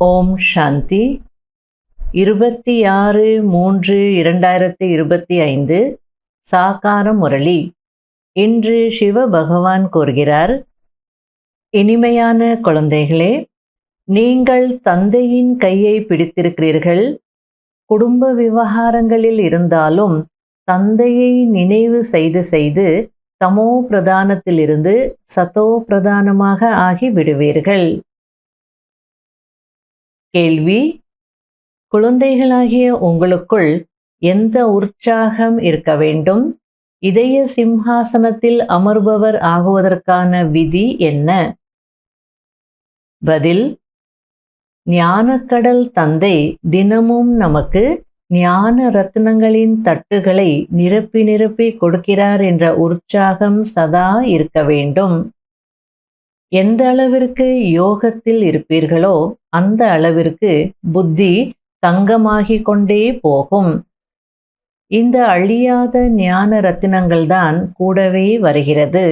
ஓம் சாந்தி. 26/3/2025 சாகார முரளி. இன்று சிவ பகவான் கூறுகிறார், இனிமையான குழந்தைகளே, நீங்கள் தந்தையின் கையை பிடித்திருக்கிறீர்கள். குடும்ப விவகாரங்களில் இருந்தாலும் தந்தையை நினைவு செய்து செய்து தமோ பிரதானத்திலிருந்து சதோ பிரதானமாக ஆகி விடுவீர்கள். கேள்வி: குழந்தைகளாகிய உங்களுக்குள் எந்த உற்சாகம் இருக்க வேண்டும்? இதய சிம்ஹாசனத்தில் அமர்பவர் ஆகுவதற்கான விதி என்ன? பதில்: ஞானக்கடல் தந்தை தினமும் நமக்கு ஞான ரத்னங்களின் தட்டுகளை நிரப்பி நிரப்பி கொடுக்கிறார் என்ற உற்சாகம் சதா இருக்க வேண்டும். எந்த அளவிற்கு யோகத்தில் இருப்பீர்களோ அந்த அளவிற்கு புத்தி தங்கமாகிக் கொண்டே போகும். இந்த அழியாத ஞான ரத்தினங்கள் தான் கூடவே வருகிறது.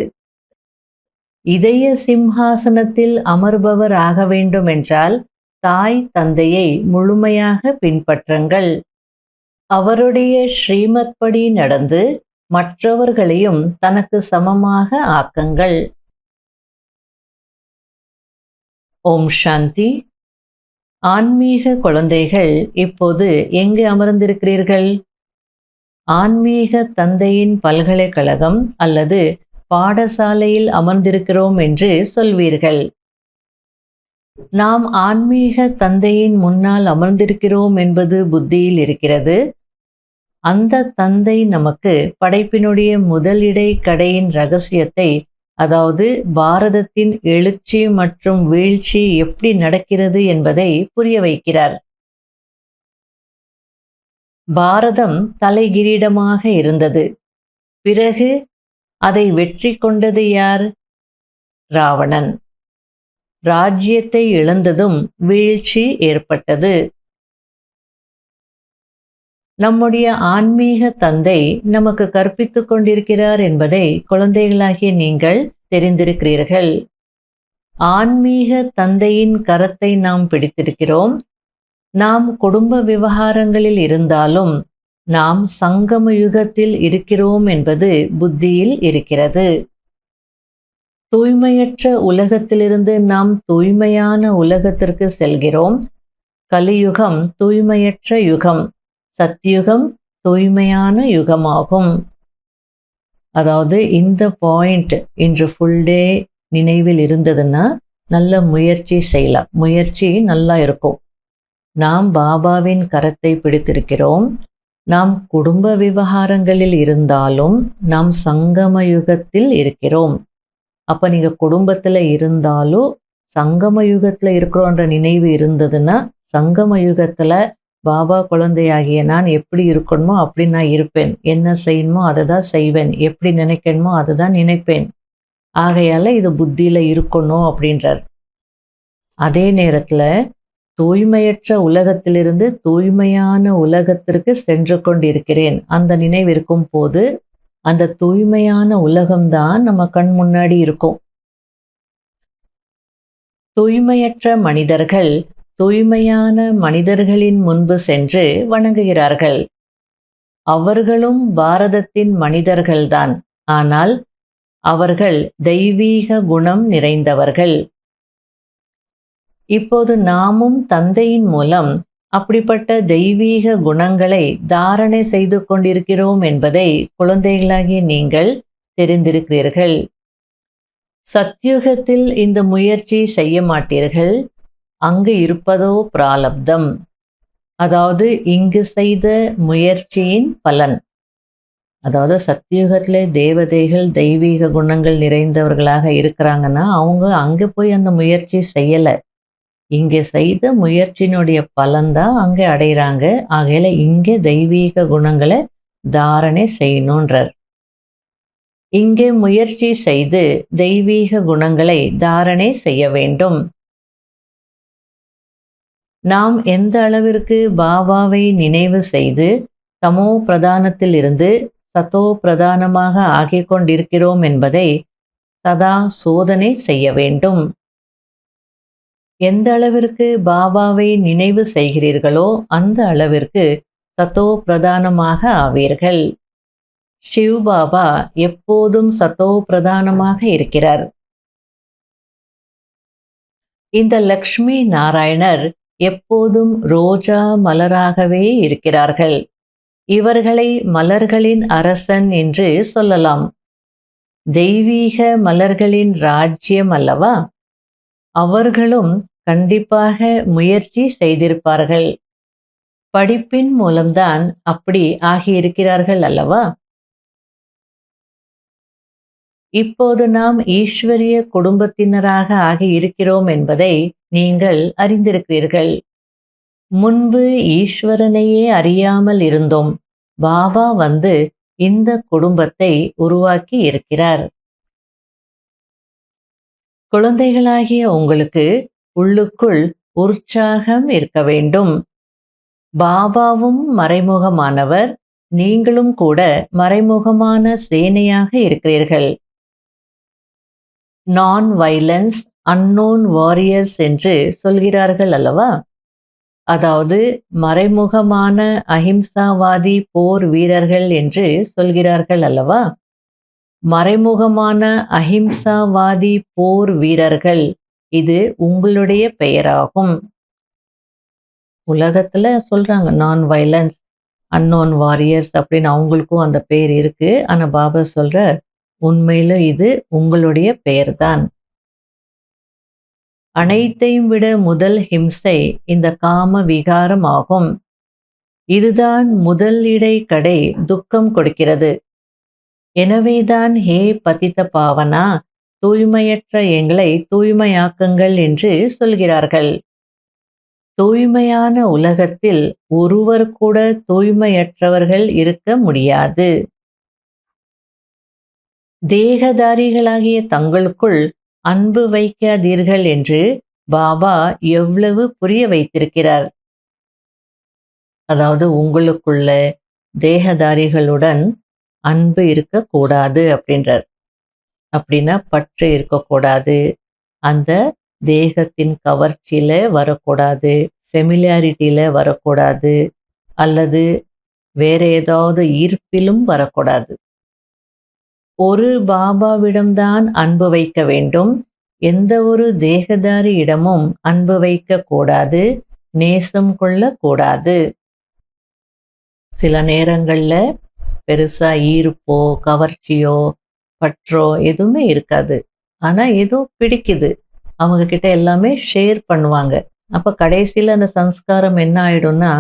இதய சிம்ஹாசனத்தில் அமர்பவர் ஆக வேண்டும் என்றால் தாய் தந்தையை முழுமையாக பின்பற்றுங்கள். அவருடைய ஸ்ரீமத் படி நடந்து மற்றவர்களையும் தனக்கு சமமாக ஆக்குங்கள். ஓம் சாந்தி. ஆன்மீக குழந்தைகள் இப்போது எங்கு அமர்ந்திருக்கிறீர்கள்? ஆன்மீக தந்தையின் பல்கலைக்கழகம் அல்லது பாடசாலையில் அமர்ந்திருக்கிறோம் என்று சொல்வீர்கள். நாம் ஆன்மீக தந்தையின் முன்னால் அமர்ந்திருக்கிறோம் என்பது புத்தியில் இருக்கிறது. அந்த தந்தை நமக்கு படைப்பினுடைய முதலிடை கடையின் ரகசியத்தை, அதாவது பாரதத்தின் எழுச்சி மற்றும் வீழ்ச்சி எப்படி நடக்கிறது என்பதை புரிய வைக்கிறார். பாரதம் தலைகிரீடமாக இருந்தது. பிறகு அதை வெற்றி கொண்டது யார்? ராவணன். ராஜ்யத்தை இழந்ததும் வீழ்ச்சி ஏற்பட்டது. நம்முடைய ஆன்மீக தந்தை நமக்கு கற்பித்துக் கொண்டிருக்கிறார் என்பதை குழந்தைகளாகிய நீங்கள் தெரிந்திருக்கிறீர்கள். ஆன்மீக தந்தையின் கரத்தை நாம் பிடித்திருக்கிறோம். நாம் குடும்ப விவகாரங்களில் இருந்தாலும் நாம் சங்கம யுகத்தில் இருக்கிறோம் என்பது புத்தியில் இருக்கிறது. தூய்மையற்ற உலகத்திலிருந்து நாம் தூய்மையான உலகத்திற்கு செல்கிறோம். கலியுகம் தூய்மையற்ற யுகம், சத்யுகம் தூய்மையான யுகமாகும். அதாவது இந்த பாயிண்ட் இன்று ஃபுல் டே நினைவில் இருந்ததுன்னா நல்ல முயற்சி செய்யலாம். முயற்சி நல்லா இருக்கும். நாம் பாபாவின் கரத்தை பிடித்திருக்கிறோம். நாம் குடும்ப விவகாரங்களில் இருந்தாலும் நாம் சங்கம யுகத்தில் இருக்கிறோம். அப்போ நீங்கள் குடும்பத்தில் இருந்தாலும் சங்கம யுகத்தில் இருக்கிறோன்ற நினைவு இருந்ததுன்னா சங்கம யுகத்தில் பாபா குழந்தையாகிய நான் எப்படி இருக்கணுமோ அப்படி நான் இருப்பேன். என்ன செய்யணுமோ அதை தான் செய்வேன். எப்படி நினைக்கணுமோ அதை தான் நினைப்பேன். ஆகையால் இது புத்தியில் இருக்கணும் அப்படின்றார். அதே நேரத்தில் தூய்மையற்ற உலகத்திலிருந்து தூய்மையான உலகத்திற்கு சென்று கொண்டிருக்கிறேன் அந்த நினைவு இருக்கும் போது அந்த தூய்மையான உலகம்தான் நம்ம கண் முன்னாடி இருக்கும். தூய்மையற்ற மனிதர்கள் தூய்மையான மனிதர்களின் முன்பு சென்று வணங்குகிறார்கள். அவர்களும் பாரதத்தின் மனிதர்கள்தான். ஆனால் அவர்கள் தெய்வீக குணம் நிறைந்தவர்கள். இப்போது நாமும் தந்தையின் மூலம் அப்படிப்பட்ட தெய்வீக குணங்களை தாரணை செய்து கொண்டிருக்கிறோம் என்பதை குழந்தைகளாகிய நீங்கள் தெரிந்திருக்கிறீர்கள். சத்யுகத்தில் இந்த முயற்சி செய்ய மாட்டீர்கள். அங்கு இருப்பதோ பிராலப்தம், அதாவது இங்கு செய்த முயற்சியின் பலன். அதாவது சத்யுகத்திலே தேவதைகள் தெய்வீக குணங்கள் நிறைந்தவர்களாக இருக்கிறாங்கன்னா அவங்க அங்கே போய் அந்த முயற்சி செய்யலை. இங்கே செய்த முயற்சியினுடைய பலன்தான் அங்கே அடைகிறாங்க. ஆகையில இங்கே தெய்வீக குணங்களை தாரணை செய்யணுன்றார். இங்கே முயற்சி செய்து தெய்வீக குணங்களை தாரணை செய்ய வேண்டும். நாம் எந்த அளவிற்கு பாபாவை நினைவு செய்து தமோ பிரதானத்தில் இருந்து சதோ பிரதானமாக ஆகிக் கொண்டிருக்கிறோம் என்பதை சதா சோதனை செய்ய வேண்டும். எந்த அளவிற்கு பாபாவை நினைவு செய்கிறீர்களோ அந்த அளவிற்கு சத்தோ பிரதானமாக ஆவீர்கள். ஷிவ் பாபா எப்போதும் சத்தோ பிரதானமாக இருக்கிறார். இந்த லக்ஷ்மி நாராயணர் எப்போதும் ரோஜா மலராகவே இருக்கிறார்கள். இவர்களை மலர்களின் அரசன் என்று சொல்லலாம். தெய்வீக மலர்களின் ராஜ்யம் அல்லவா? அவர்களும் கண்டிப்பாக முயற்சி செய்திருப்பார்கள். படிப்பின் மூலம்தான் அப்படி ஆகியிருக்கிறார்கள் அல்லவா? இப்போது நாம் ஈஸ்வரிய குடும்பத்தினராக ஆகி இருக்கிறோம் என்பதை நீங்கள் அறிந்திருக்கிறீர்கள். முன்பு ஈஸ்வரனையே அறியாமல் இருந்தோம். பாபா வந்து இந்த குடும்பத்தை உருவாக்கி இருக்கிறார். குழந்தைகளாகிய உங்களுக்கு உள்ளுக்குள் உற்சாகம் இருக்க வேண்டும். பாபாவும் மறைமுகமானவர், நீங்களும் கூட மறைமுகமான சேனையாக இருக்கிறீர்கள். நான் வைலன்ஸ் அன்னோன் வாரியர்ஸ் என்று சொல்கிறார்கள் அல்லவா? அதாவது மறைமுகமான அஹிம்சாவாதி போர் வீரர்கள் என்று சொல்கிறார்கள் அல்லவா? மறைமுகமான அஹிம்சாவாதி போர் வீரர்கள், இது உங்களுடைய பெயராகும். உலகத்துல சொல்றாங்க நான் வைலன்ஸ் அன்னோன் வாரியர்ஸ் அப்படின்னு, அவங்களுக்கும் அந்த பெயர் இருக்கு. ஆனா பாபா சொல்றார், உண்மையில இது உங்களுடைய பெயர்தான். அனைத்தையும் விட முதல் ஹிம்சை இந்த காம விகாரம் ஆகும். இதுதான் முதல் இடைக்கடை துக்கம் கொடுக்கிறது. எனவேதான் ஹே பதித்த பாவனா, தூய்மையற்ற எங்களை தூய்மையாக்குங்கள் என்று சொல்கிறார்கள். தூய்மையான உலகத்தில் ஒருவர் கூட தூய்மையற்றவர்கள் இருக்க முடியாது. தேகதாரிகளாகிய தங்களுக்குள் அன்பு வைக்காதீர்கள் என்று பாபா எவ்வளவு புரிய வைத்திருக்கிறார். அதாவது உங்களுக்குள்ள தேகதாரிகளுடன் அன்பு இருக்கக்கூடாது அப்படின்றார். அப்படின்னா பற்று இருக்கக்கூடாது, அந்த தேகத்தின் கவர்ச்சியில வரக்கூடாது, ஃபெமிலியாரிட்டியில வரக்கூடாது, அல்லது வேற ஏதாவது ஈர்ப்பிலும் வரக்கூடாது. ஒரு பாபாவிடம்தான் அன்பு வைக்க வேண்டும். எந்த ஒரு தேகதாரியிடமும் அன்பு வைக்க கூடாது, நேசம் கொள்ளக்கூடாது. சில நேரங்கள்ல பெருசா ஈர்ப்போ கவர்ச்சியோ பற்றோ எதுவுமே இருக்காது. ஆனா ஏதோ பிடிக்குது, அவங்க கிட்ட எல்லாமே ஷேர் பண்ணுவாங்க. அப்ப கடைசியில அந்த சம்ஸ்காரம் என்ன ஆயிடும்னா,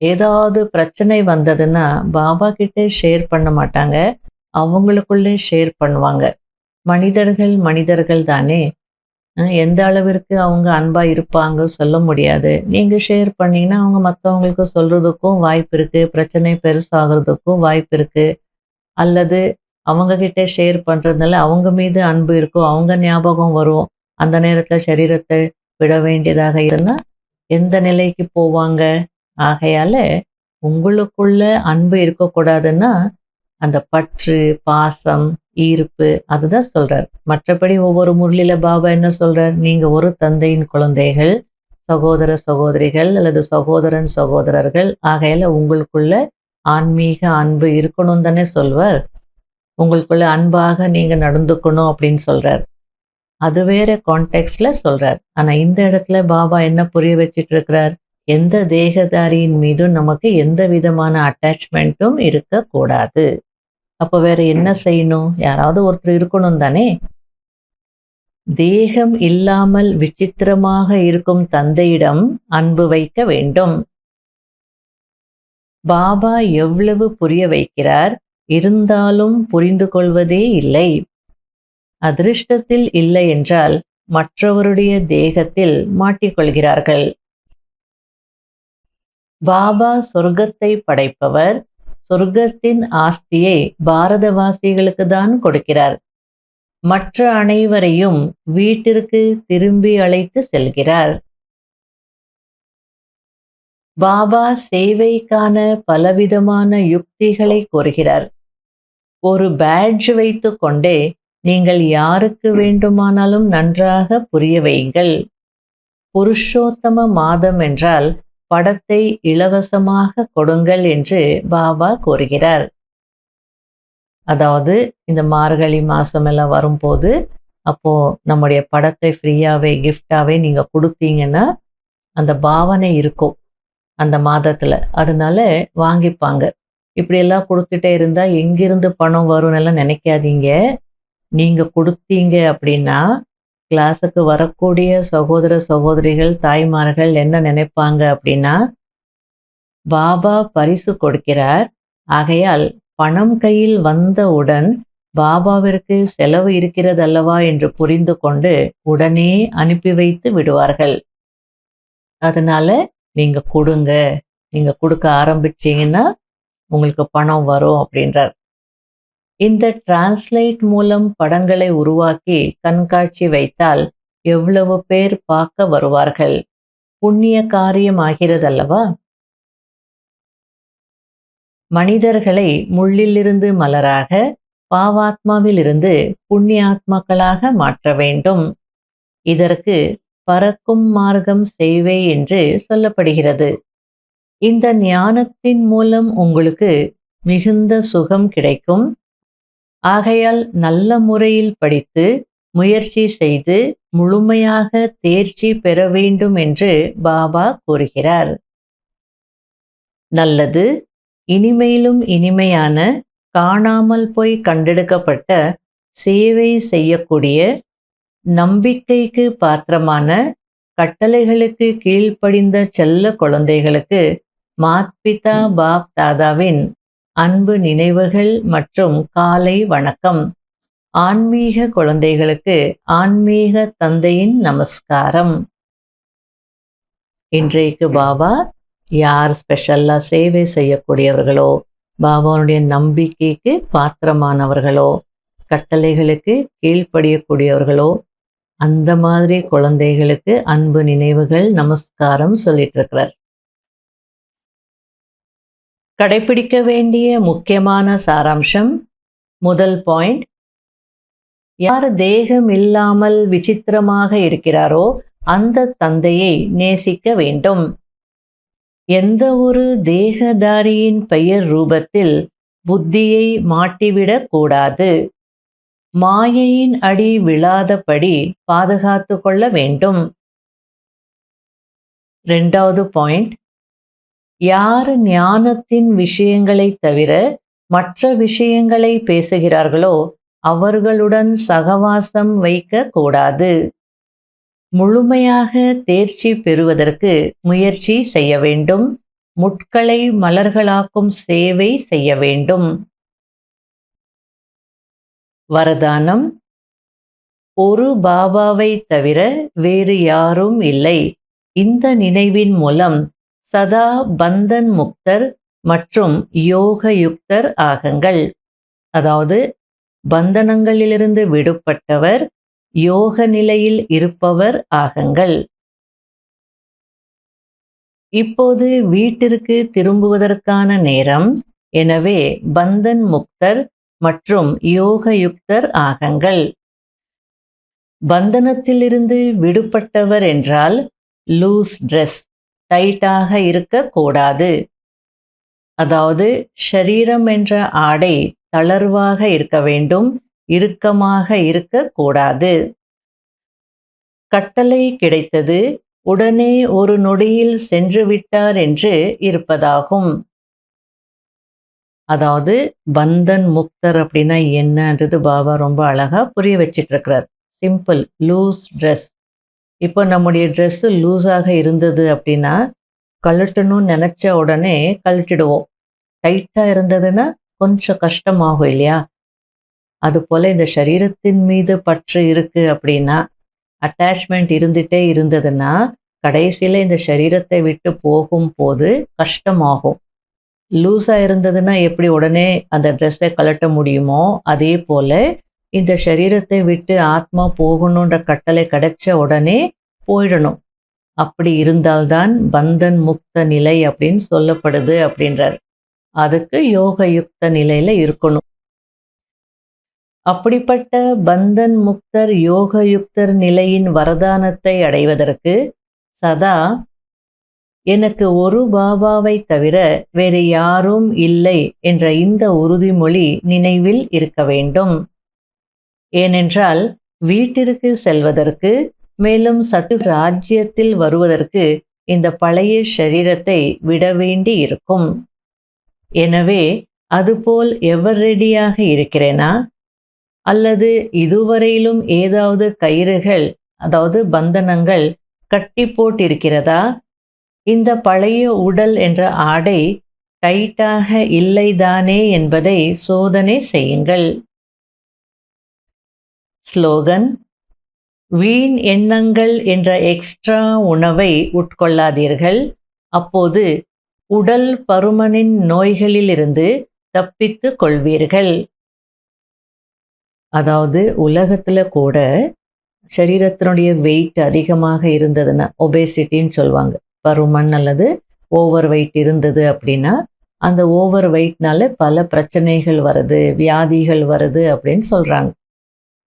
ஏதாவது பிரச்சனை வந்ததுன்னா பாபா கிட்ட ஷேர் பண்ண மாட்டாங்க, அவங்களுக்குள்ளே ஷேர் பண்ணுவாங்க. மனிதர்கள் மனிதர்கள் தானே, எந்த அளவிற்கு அவங்க அன்பா இருப்பாங்க சொல்ல முடியாது. நீங்க ஷேர் பண்ணீங்கன்னா அவங்க மற்றவங்களுக்கு சொல்றதுக்கும் வாய்ப்பு இருக்கு, பிரச்சனை பெருசாகிறதுக்கும் வாய்ப்பு இருக்கு. அல்லது அவங்க கிட்ட ஷேர் பண்றதுனால அவங்க மீது அன்பு இருக்கும், அவங்க ஞாபகம் வரும். அந்த நேரத்துல சரீரத்தை விட வேண்டியதாக இருந்தா எந்த நிலைக்கு போவாங்க? ஆகையால உங்களுக்குள்ள அன்பு இருக்கக்கூடாதுன்னா அந்த பற்று, பாசம், ஈர்ப்பு, அதுதான் சொல்றார். மற்றபடி ஒவ்வொரு முரளியில பாபா என்ன சொல்றார்? நீங்க ஒரு தந்தையின் குழந்தைகள், சகோதர சகோதரிகள் அல்லது சகோதரன் சகோதரர்கள். ஆகையால உங்களுக்குள்ள ஆன்மீக அன்பு இருக்கணும் தானே சொல்வார். உங்களுக்குள்ள அன்பாக நீங்க நடந்துக்கணும் அப்படின்னு சொல்றார். அது வேற கான்டெக்ட்ல சொல்றார். ஆனா இந்த இடத்துல பாபா என்ன புரிய வச்சிட்டு இருக்கிறார்? எந்த தேகதாரியின் மீதும் நமக்கு எந்த விதமான அட்டாச்மெண்ட்டும் இருக்கக்கூடாது. அப்ப வேற என்ன செய்யணும்? யாராவது ஒருத்தர் இருக்கணும் தானே. தேகம் இல்லாமல் விசித்திரமாக இருக்கும் தந்தையிடம் அன்பு வைக்க வேண்டும். பாபா எவ்வளவு புரிய வைக்கிறார், இருந்தாலும் புரிந்து கொள்வதே இல்லை. அதிர்ஷ்டத்தில் இல்லை என்றால் மற்றவருடைய தேகத்தில் மாட்டிக்கொள்கிறார்கள். பாபா சொர்க்கத்தை படைப்பவர். சொர்க்கத்தின் ஆஸ்தியை பாரதவாசிகளுக்கு தான் கொடுக்கிறார். மற்ற அனைவரையும் வீட்டிற்கு திரும்பி அழைத்து செல்கிறார். பாபா சேவைக்கான பலவிதமான யுக்திகளை கூறுகிறார். ஒரு பேட்ஜ் வைத்துக் கொண்டே நீங்கள் யாருக்கு வேண்டுமானாலும் நன்றாக புரிய வையுங்கள். புருஷோத்தம மாதம் என்றால் படத்தை இலவசமாக கொடுங்கள் என்று பாபா கூறுகிறார். அதாவது இந்த மார்கழி மாசம் எல்லாம் வரும்போது அப்போ நம்முடைய படத்தை ஃப்ரீயாவே கிஃப்டாவே நீங்க கொடுத்தீங்கன்னா அந்த பாவனை இருக்கும் அந்த மாதத்துல. அதனால வாங்கிப்பாங்க. இப்படியெல்லாம் கொடுத்துட்டே இருந்தா எங்கிருந்து பணம் வரும்னு எல்லாம் நினைக்காதீங்க. நீங்க கொடுத்தீங்க அப்படின்னா கிளாஸுக்கு வரக்கூடிய சகோதர சகோதரிகள் தாய்மார்கள் என்ன நினைப்பாங்க அப்படின்னா, பாபா பரிசு கொடுக்கிறார், ஆகையால் பணம் கையில் வந்தவுடன் பாபாவிற்கு செலவு இருக்கிறதல்லவா என்று புரிந்து கொண்டு உடனே அனுப்பி வைத்து விடுவார்கள். அதனால நீங்க கொடுங்க, நீங்க கொடுக்க ஆரம்பிச்சீங்கன்னா உங்களுக்கு பணம் வரும் அப்படின்றார். இந்த டிரான்ஸ்லேட் மூலம் படங்களை உருவாக்கி கண்காட்சி வைத்தால் எவ்வளவு பேர் பார்க்க வருவார்கள். புண்ணிய காரியம் ஆகிறதல்லவா? மனிதர்களை முள்ளிலிருந்து மலராக, பாவாத்மாவிலிருந்து புண்ணியாத்மாக்களாக மாற்ற வேண்டும். இதற்கு பறக்கும் மார்க்கம் சேவை என்று சொல்லப்படுகிறது. இந்த ஞானத்தின் மூலம் உங்களுக்கு மிகுந்த சுகம் கிடைக்கும். ஆகையால் நல்ல முறையில் படித்து முயற்சி செய்து முழுமையாக தேர்ச்சி பெற வேண்டும் என்று பாபா கூறுகிறார். நல்லது. இனிமையிலும் இனிமையான, காணாமல் போய் கண்டெடுக்கப்பட்ட, சேவை செய்யக்கூடிய, நம்பிக்கைக்கு பாத்திரமான, கட்டளைகளுக்கு கீழ்ப்படிந்த செல்ல குழந்தைகளுக்கு மாத்பிதா பாப் தாதாவின் அன்பு நினைவுகள் மற்றும் காலை வணக்கம். ஆன்மீக குழந்தைகளுக்கு ஆன்மீக தந்தையின் நமஸ்காரம். இன்றைக்கு பாபா யார் ஸ்பெஷல்லா சேவை செய்யக்கூடியவர்களோ, பாபாவுடைய நம்பிக்கைக்கு பாத்திரமானவர்களோ, கட்டளைகளுக்கு கீழ்ப்படியக்கூடியவர்களோ, அந்த மாதிரி குழந்தைகளுக்கு அன்பு நினைவுகள் நமஸ்காரம் சொல்லிட்டு இருக்கிறார். கடைபிடிக்க வேண்டிய முக்கியமான சாராம்சம். முதல் பாயிண்ட், யார் தேகம் இல்லாமல் விசித்திரமாக இருக்கிறாரோ அந்த தந்தையை நேசிக்க வேண்டும். எந்த ஒரு தேகதாரியின் பெயர் ரூபத்தில் புத்தியை மாட்டிவிடக் கூடாது. மாயையின் அடி விழாதபடி பாதுகாத்து கொள்ள வேண்டும். இரண்டாவது பாயிண்ட், யார் ஞானத்தின் விஷயங்களை தவிர மற்ற விஷயங்களை பேசுகிறார்களோ அவர்களுடன் சகவாசம் வைக்க கூடாது. முழுமையாக தேர்ச்சி பெறுவதற்கு முயற்சி செய்ய வேண்டும். முட்களை மலர்களாக்கும் சேவை செய்ய வேண்டும். வரதானம். ஒரு பாபாவை தவிர வேறு யாரும் இல்லை. இந்த நினைவின் மூலம் சதா பந்தன் முக்தர் மற்றும் யோக யுக்தர் ஆகுங்கள். அதாவது பந்தனங்களிலிருந்து விடுபட்டவர், யோக நிலையில் இருப்பவர் ஆகுங்கள். இப்போது வீட்டிற்கு திரும்புவதற்கான நேரம். எனவே பந்தன் முக்தர் மற்றும் யோக யுக்தர் ஆகுங்கள். பந்தனத்திலிருந்து விடுபட்டவர் என்றால் லூஸ் ட்ரெஸ், டைட்டாக இருக்கக்கூடாது. அதாவது ஷரீரம் என்ற ஆடை தளர்வாக இருக்க வேண்டும், இறுக்கமாக இருக்கக்கூடாது. கட்டளை கிடைத்தது, உடனே ஒரு நொடியில் சென்று விட்டார் என்று இருப்பதாகும். அதாவது பந்தன் முக்தர் அப்படின்னா என்னன்றது பாபா ரொம்ப அழகா புரிய வச்சிட்டு இருக்கிறார். Simple, loose dress. இப்போ நம்முடைய ட்ரெஸ்ஸு லூஸாக இருந்தது அப்படின்னா கழட்டணும்னு நினச்ச உடனே கழட்டிடுவோம். டைட்டாக இருந்ததுன்னா கொஞ்சம் கஷ்டமாகும் இல்லையா? அதுபோல் இந்த சரீரத்தின் மீது பற்று இருக்குது அப்படின்னா, அட்டாச்மெண்ட் இருந்துகிட்டே இருந்ததுன்னா கடைசியில் இந்த சரீரத்தை விட்டு போகும்போது கஷ்டமாகும். லூஸாக இருந்ததுன்னா எப்படி உடனே அந்த ட்ரெஸ்ஸை கழட்ட முடியுமோ, அதே போல் இந்த சரீரத்தை விட்டு ஆத்மா போகணுன்ற கட்டளை கிடைச்ச உடனே போயிடணும். அப்படி இருந்தால்தான் பந்தன் முக்த நிலை அப்படின்னு சொல்லப்படுது அப்படின்றார். அதுக்கு யோக யுக்த நிலையில இருக்கணும். அப்படிப்பட்ட பந்தன் முக்தர் யோக யுக்தர் நிலையின் வரதானத்தை அடைவதற்கு சதா எனக்கு ஒரு பாபாவை தவிர வேறு யாரும் இல்லை என்ற இந்த உறுதிமொழி நினைவில் இருக்க வேண்டும். ஏனென்றால் வீட்டிற்கு செல்வதற்கு, மேலும் சற்று ராஜ்யத்தில் வருவதற்கு இந்த பழைய சரீரத்தை விட வேண்டி இருக்கும். எனவே அதுபோல் எவர் ரெடியாக இருக்கிறேனா, அல்லது இதுவரையிலும் ஏதாவது கயிறுகள், அதாவது பந்தனங்கள் கட்டி போட்டிருக்கிறதா? இந்த பழைய உடல் என்ற ஆடை டைட்டாக இல்லைதானே என்பதை சோதனை செய்யுங்கள். ஸ்லோகன்: வீண் எண்ணங்கள் என்ற எக்ஸ்ட்ரா உணவை உட்கொள்ளாதீர்கள். அப்போது உடல் பருமனின் நோய்களிலிருந்து தப்பித்துக் கொள்வீர்கள். அதாவது உலகத்துல கூட சரீரத்தினுடைய வெயிட் அதிகமாக இருந்ததுன்னா, ஒபேசிட்டின்னு சொல்லுவாங்க, பருமன் அல்லது ஓவர் வெயிட் இருந்தது அப்படின்னா, அந்த ஓவர் வெயிட்னால பல பிரச்சனைகள் வருது, வியாதிகள் வருது அப்படின்னு சொல்றாங்க.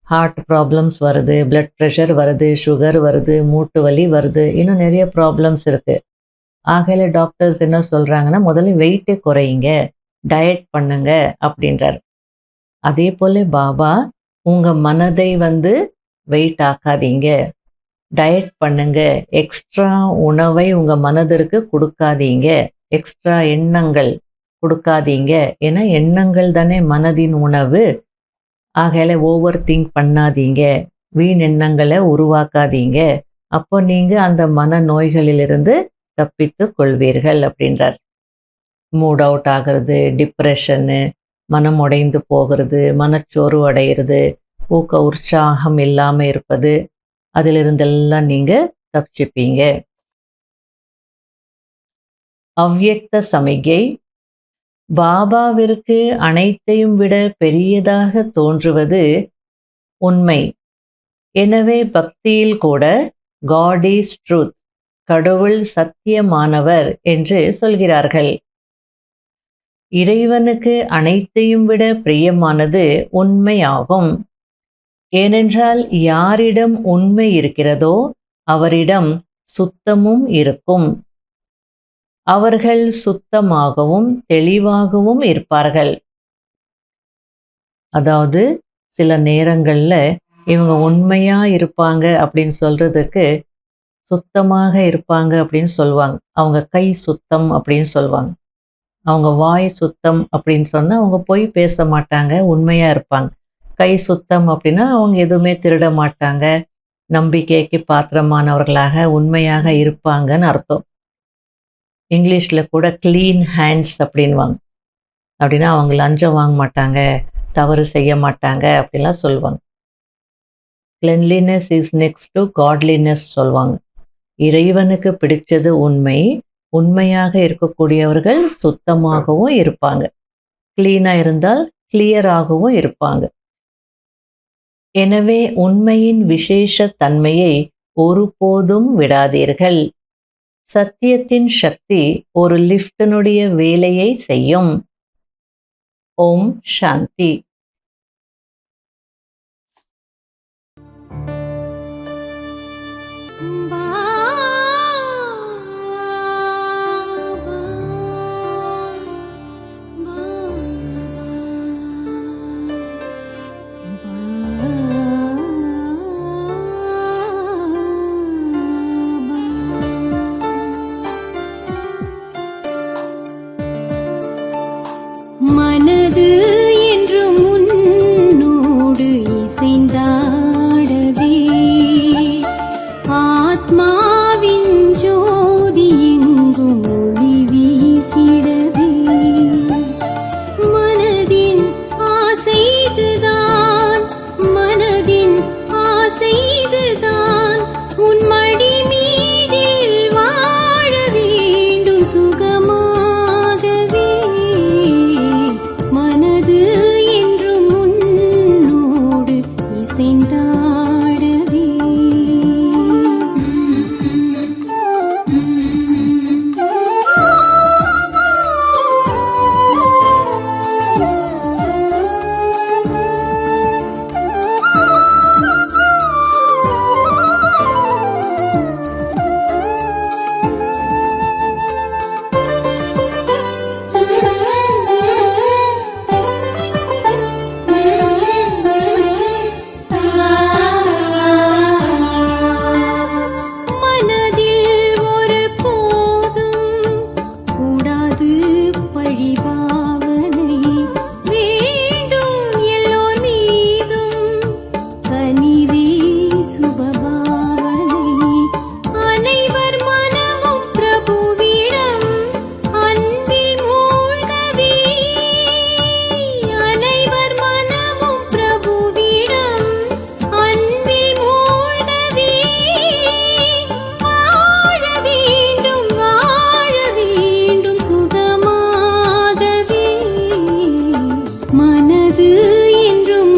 ஹார்ட் ப்ராப்ளம்ஸ் வருது, பிளட் ப்ரெஷர் வருது, சுகர் வருது, மூட்டு வலி வருது, இன்னும் நிறைய ப்ராப்ளம்ஸ் இருக்கு. ஆகையில டாக்டர்ஸ் என்ன சொல்றாங்கன்னா, முதல்ல வெயிட்டை குறையுங்க, டயட் பண்ணுங்க அப்படின்றார். அதே போல பாபா உங்க மனதை வெயிட் ஆக்காதீங்க, டயட் பண்ணுங்க, எக்ஸ்ட்ரா உணவை உங்க மனதிற்கு கொடுக்காதீங்க, எக்ஸ்ட்ரா எண்ணங்கள் கொடுக்காதீங்க. ஏன்னா எண்ணங்கள் தானே மனதின் உணவு. ஆகையில ஓவர் திங்க் பண்ணாதீங்க, வீண் எண்ணங்களை உருவாக்காதீங்க. அப்போ நீங்க அந்த மன நோய்களிலிருந்து தப்பித்து கொள்வீர்கள் அப்படின்றார். மூட் அவுட் ஆகிறது, டிப்ரெஷனு, மனம் உடைந்து போகிறது, மனச்சோர்வு அடைகிறது, ஊக்க உற்சாகம் இல்லாமல் இருப்பது, அதிலிருந்தெல்லாம் நீங்க தப்பிச்சுப்பீங்க. அவ்யக்த சமிகை: பாபாவிற்கு அனைத்தையும் விட பெரியதாக தோன்றுவது உண்மை. எனவே பக்தியில் கூட காட் இஸ் ட்ரூத், கடவுள் சத்தியமானவர் என்று சொல்கிறார்கள். இறைவனுக்கு அனைத்தையும் விட பிரியமானது உண்மையாகும். ஏனென்றால் யாரிடம் உண்மை இருக்கிறதோ அவரிடம் சுத்தமும் இருக்கும். அவர்கள் சுத்தமாகவும் தெளிவாகவும் இருப்பார்கள். அதாவது சில நேரங்கள்ல இவங்க உண்மையா இருப்பாங்க அப்படின்னு சொல்றதுக்கு சுத்தமாக இருப்பாங்க அப்படின்னு சொல்லுவாங்க. அவங்க கை சுத்தம் அப்படின்னு சொல்லுவாங்க. அவங்க வாய் சுத்தம் அப்படின்னு சொன்னால் அவங்க பொய் பேச மாட்டாங்க, உண்மையாக இருப்பாங்க. கை சுத்தம் அப்படின்னா அவங்க எதுவுமே திருட மாட்டாங்க, நம்பிக்கைக்கு பாத்திரமானவர்களாக உண்மையாக இருப்பாங்கன்னு அர்த்தம். இங்கிலீஷில் கூட க்ளீன் ஹேண்ட்ஸ் அப்படின்வாங்க. அப்படின்னா அவங்க லஞ்சம் வாங்க மாட்டாங்க, தவறு செய்ய மாட்டாங்க அப்படிலாம் சொல்லுவாங்க. Cleanliness is next to godliness சொல்லுவாங்க. இறைவனுக்கு பிடிச்சது உண்மை. உண்மையாக இருக்கக்கூடியவர்கள் சுத்தமாகவும் இருப்பாங்க, கிளீனாக இருந்தால் கிளியராகவும் இருப்பாங்க. எனவே உண்மையின் விசேஷ தன்மையை ஒருபோதும் விடாதீர்கள். சத்தியத்தின் சக்தி ஒரு லிஃப்டினுடைய வேலையை செய்யும். ஓம் சாந்தி. மனது என்றும் உன்னோடு இசைந்தாடவே, ஆத்மாவின் ஜோதி எங்கும் ஒளி வீசிடவே, மனதின் ஆசைதுதான், மனதின் ஆசைதுதான், உன் மடி மீதில் வாழ வேண்டும் சுகமாகவே. மனது என்றும் உன்னோடு இசைந்தாடவே. என்றும்